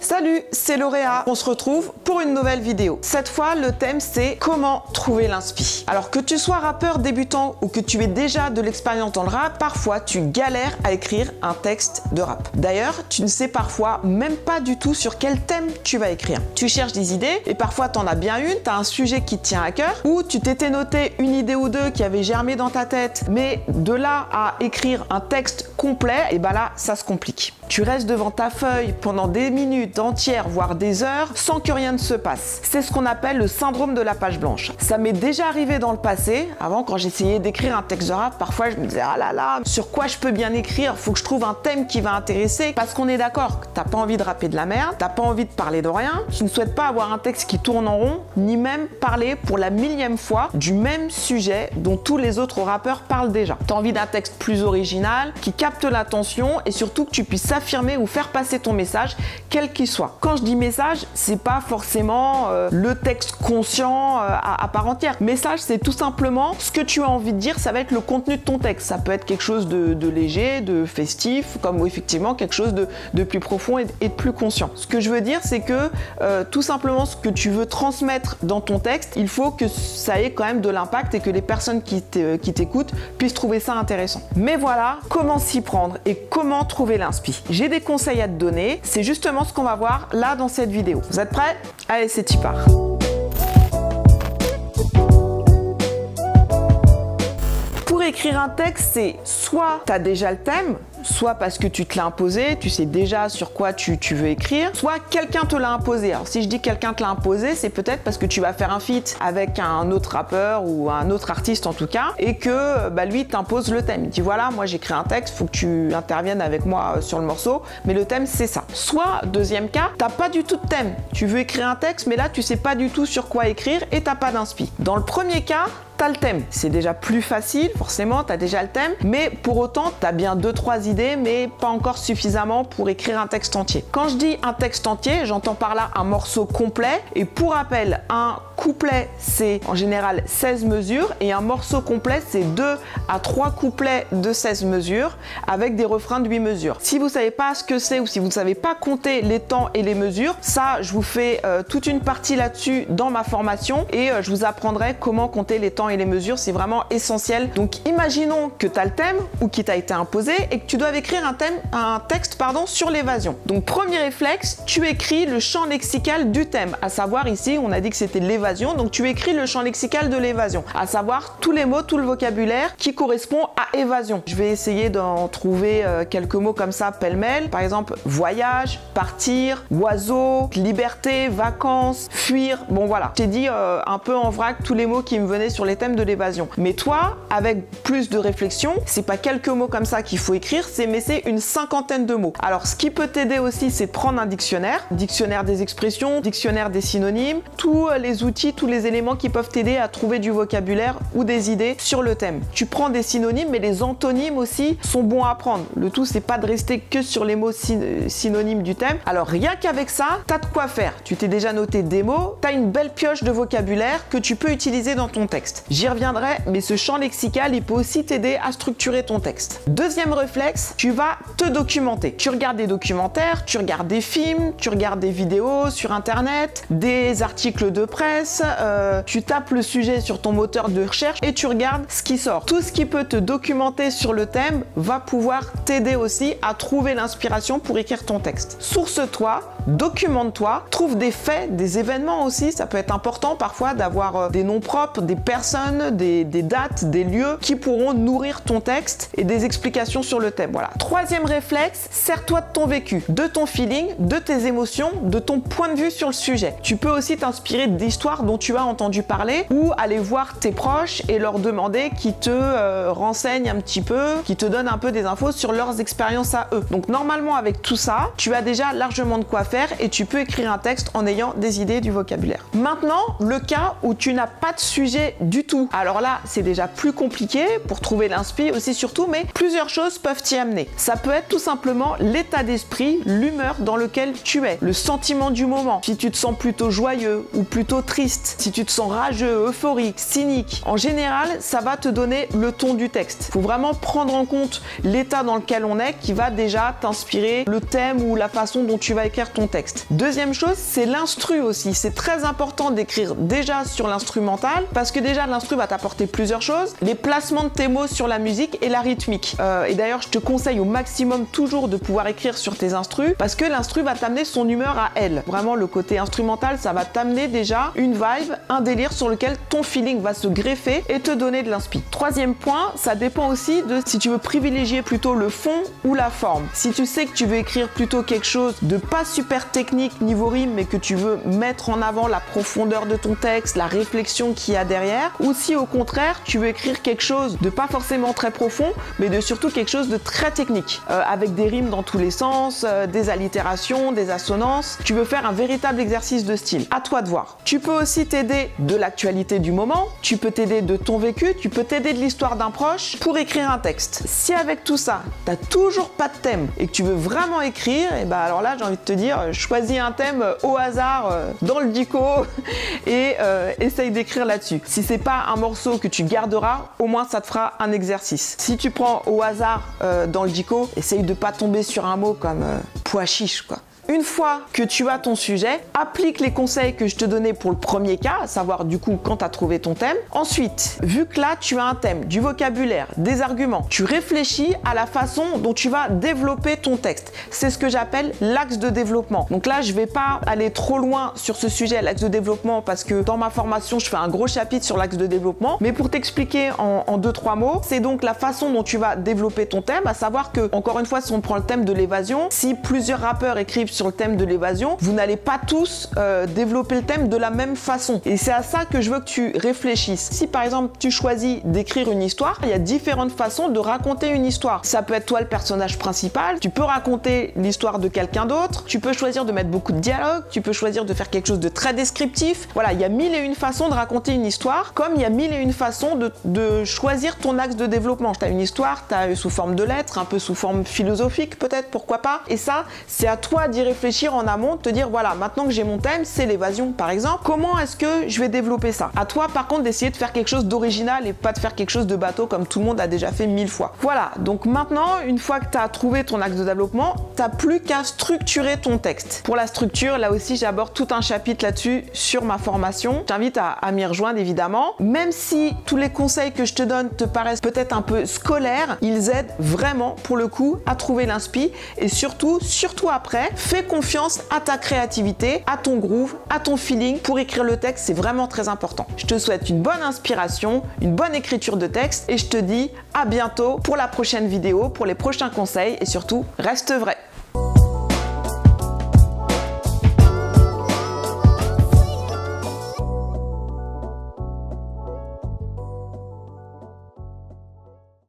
Salut, c'est Lauréat. On se retrouve pour une nouvelle vidéo. Cette fois, le thème c'est comment trouver l'inspi. Alors que tu sois rappeur débutant ou que tu aies déjà de l'expérience dans le rap, parfois tu galères à écrire un texte de rap. D'ailleurs, tu ne sais parfois même pas du tout sur quel thème tu vas écrire. Tu cherches des idées et parfois t'en as bien une, t'as un sujet qui te tient à cœur ou tu t'étais noté une idée ou deux qui avait germé dans ta tête, mais de là à écrire un texte complet, et bah là, ça se complique. Tu restes devant ta feuille pendant des minutes entières, voire des heures, sans que rien ne se passe. C'est ce qu'on appelle le syndrome de la page blanche. Ça m'est déjà arrivé dans le passé. Avant, quand j'essayais d'écrire un texte de rap, parfois je me disais « Ah là là, sur quoi je peux bien écrire? Faut que je trouve un thème qui va intéresser. » Parce qu'on est d'accord, t'as pas envie de rapper de la merde, t'as pas envie de parler de rien, tu ne souhaites pas avoir un texte qui tourne en rond, ni même parler pour la millième fois du même sujet dont tous les autres rappeurs parlent déjà. T'as envie d'un texte plus original, qui capte l'attention et surtout que tu puisses affirmer ou faire passer ton message, quel qu'il soit. Quand je dis message, c'est pas forcément le texte conscient à part entière. Message, c'est tout simplement ce que tu as envie de dire, ça va être le contenu de ton texte. Ça peut être quelque chose de léger, de festif, comme effectivement quelque chose de plus profond et de plus conscient. Ce que je veux dire, c'est que tout simplement ce que tu veux transmettre dans ton texte, il faut que ça ait quand même de l'impact et que les personnes qui t'écoutent puissent trouver ça intéressant. Mais voilà, comment s'y prendre et comment trouver l'inspi. J'ai des conseils à te donner, c'est justement ce qu'on va voir là dans cette vidéo. Vous êtes prêts? Allez, c'est y part. Pour écrire un texte, c'est soit tu as déjà le thème, soit parce que tu te l'as imposé, tu sais déjà sur quoi tu veux écrire, soit quelqu'un te l'a imposé. Alors si je dis quelqu'un te l'a imposé, c'est peut-être parce que tu vas faire un feat avec un autre rappeur ou un autre artiste en tout cas, et que lui t'impose le thème. Il dit voilà, moi j'écris un texte, faut que tu interviennes avec moi sur le morceau, mais le thème c'est ça. Soit, deuxième cas, t'as pas du tout de thème. Tu veux écrire un texte, mais là tu sais pas du tout sur quoi écrire et t'as pas d'inspi. Dans le premier cas, t'as le thème. C'est déjà plus facile, forcément, t'as déjà le thème, mais pour autant, t'as bien 2-3 idées, mais pas encore suffisamment pour écrire un texte entier. Quand je dis un texte entier, j'entends par là un morceau complet, et pour rappel, un couplet, c'est en général 16 mesures, et un morceau complet, c'est 2 à 3 couplets de 16 mesures, avec des refrains de 8 mesures. Si vous savez pas ce que c'est, ou si vous ne savez pas compter les temps et les mesures, ça, je vous fais toute une partie là-dessus dans ma formation, et je vous apprendrai comment compter les temps et les mesures, c'est vraiment essentiel. Donc imaginons que tu as le thème ou qui t'a été imposé et que tu dois écrire un texte sur l'évasion. Donc premier réflexe, tu écris le champ lexical du thème, à savoir ici on a dit que c'était l'évasion, donc tu écris le champ lexical de l'évasion, à savoir tous les mots, tout le vocabulaire qui correspond à évasion. Je vais essayer d'en trouver quelques mots comme ça pêle-mêle, par exemple voyage, partir, oiseau, liberté, vacances, fuir, bon voilà. J'ai dit un peu en vrac tous les mots qui me venaient sur les thèmes de l'évasion. Mais toi, avec plus de réflexion, c'est pas quelques mots comme ça qu'il faut écrire, mais c'est une cinquantaine de mots. Alors, ce qui peut t'aider aussi, c'est de prendre un dictionnaire des expressions, dictionnaire des synonymes, tous les outils, tous les éléments qui peuvent t'aider à trouver du vocabulaire ou des idées sur le thème. Tu prends des synonymes, mais les antonymes aussi sont bons à prendre. Le tout, c'est pas de rester que sur les mots synonymes du thème. Alors, rien qu'avec ça, t'as de quoi faire. Tu t'es déjà noté des mots, t'as une belle pioche de vocabulaire que tu peux utiliser dans ton texte. J'y reviendrai, mais ce champ lexical, il peut aussi t'aider à structurer ton texte. Deuxième réflexe, tu vas te documenter. Tu regardes des documentaires, tu regardes des films, tu regardes des vidéos sur internet, des articles de presse, tu tapes le sujet sur ton moteur de recherche et tu regardes ce qui sort. Tout ce qui peut te documenter sur le thème va pouvoir t'aider aussi à trouver l'inspiration pour écrire ton texte. Source-toi, documente-toi, trouve des faits, des événements aussi, ça peut être important parfois d'avoir des noms propres, des personnes, des dates, des lieux qui pourront nourrir ton texte et des explications sur le thème. Voilà. Troisième réflexe, sers-toi de ton vécu, de ton feeling, de tes émotions, de ton point de vue sur le sujet. Tu peux aussi t'inspirer d'histoires dont tu as entendu parler ou aller voir tes proches et leur demander qu'ils te renseignent un petit peu, qu'ils te donnent un peu des infos sur leurs expériences à eux. Donc normalement avec tout ça, tu as déjà largement de quoi faire et tu peux écrire un texte en ayant des idées, du vocabulaire. Maintenant, le cas où tu n'as pas de sujet du tout. Alors là, c'est déjà plus compliqué pour trouver l'inspi aussi surtout, mais plusieurs choses peuvent t'y amener. Ça peut être tout simplement l'état d'esprit, l'humeur dans lequel tu es, le sentiment du moment. Si tu te sens plutôt joyeux ou plutôt triste, si tu te sens rageux, euphorique, cynique, en général, ça va te donner le ton du texte. Il faut vraiment prendre en compte l'état dans lequel on est qui va déjà t'inspirer le thème ou la façon dont tu vas écrire ton ton texte. Deuxième chose, c'est l'instru aussi. C'est très important d'écrire déjà sur l'instrumental parce que déjà l'instru va t'apporter plusieurs choses. Les placements de tes mots sur la musique et la rythmique. Et d'ailleurs, je te conseille au maximum toujours de pouvoir écrire sur tes instrus parce que l'instru va t'amener son humeur à elle. Vraiment, le côté instrumental, ça va t'amener déjà une vibe, un délire sur lequel ton feeling va se greffer et te donner de l'inspi. Troisième point, ça dépend aussi de si tu veux privilégier plutôt le fond ou la forme. Si tu sais que tu veux écrire plutôt quelque chose de pas super technique niveau rime, mais que tu veux mettre en avant la profondeur de ton texte, la réflexion qu'il y a derrière, ou si au contraire, tu veux écrire quelque chose de pas forcément très profond, mais de surtout quelque chose de très technique, avec des rimes dans tous les sens, des allitérations, des assonances. Tu veux faire un véritable exercice de style. À toi de voir. Tu peux aussi t'aider de l'actualité du moment, tu peux t'aider de ton vécu, tu peux t'aider de l'histoire d'un proche pour écrire un texte. Si avec tout ça, t'as toujours pas de thème et que tu veux vraiment écrire, et bah alors là, j'ai envie de te dire, choisis un thème au hasard dans le dico et essaye d'écrire là-dessus. Si c'est pas un morceau que tu garderas, au moins ça te fera un exercice. Si tu prends au hasard dans le dico, essaye de pas tomber sur un mot comme pois chiche, quoi. Une fois que tu as ton sujet, applique les conseils que je te donnais pour le premier cas, à savoir du coup quand tu as trouvé ton thème. Ensuite, vu que là tu as un thème, du vocabulaire, des arguments, tu réfléchis à la façon dont tu vas développer ton texte. C'est ce que j'appelle l'axe de développement. Donc là, je vais pas aller trop loin sur ce sujet, l'axe de développement, parce que dans ma formation, je fais un gros chapitre sur l'axe de développement. Mais pour t'expliquer en 2-3 mots, c'est donc la façon dont tu vas développer ton thème, à savoir que, encore une fois, si on prend le thème de l'évasion, si plusieurs rappeurs écrivent sur le thème de l'évasion, vous n'allez pas tous développer le thème de la même façon. Et c'est à ça que je veux que tu réfléchisses. Si par exemple tu choisis d'écrire une histoire, il y a différentes façons de raconter une histoire. Ça peut être toi le personnage principal, tu peux raconter l'histoire de quelqu'un d'autre, tu peux choisir de mettre beaucoup de dialogue, tu peux choisir de faire quelque chose de très descriptif. Voilà, il y a 1001 façons de raconter une histoire, comme il y a 1001 façons de choisir ton axe de développement. Tu as une histoire, tu as sous forme de lettres, un peu sous forme philosophique peut-être, pourquoi pas. Et ça, c'est à toi d'y réfléchir en amont, de te dire voilà, maintenant que j'ai mon thème, c'est l'évasion par exemple, comment est-ce que je vais développer ça? À toi par contre d'essayer de faire quelque chose d'original et pas de faire quelque chose de bateau comme tout le monde a déjà fait 1000 fois. Voilà, donc maintenant, une fois que tu as trouvé ton axe de développement, tu n'as plus qu'à structurer ton texte. Pour la structure, là aussi j'aborde tout un chapitre là-dessus sur ma formation. Je t'invite à m'y rejoindre évidemment. Même si tous les conseils que je te donne te paraissent peut-être un peu scolaires, ils aident vraiment pour le coup à trouver l'inspi et surtout après, fais confiance à ta créativité, à ton groove, à ton feeling pour écrire le texte, c'est vraiment très important. Je te souhaite une bonne inspiration, une bonne écriture de texte et je te dis à bientôt pour la prochaine vidéo, pour les prochains conseils et surtout, reste vrai.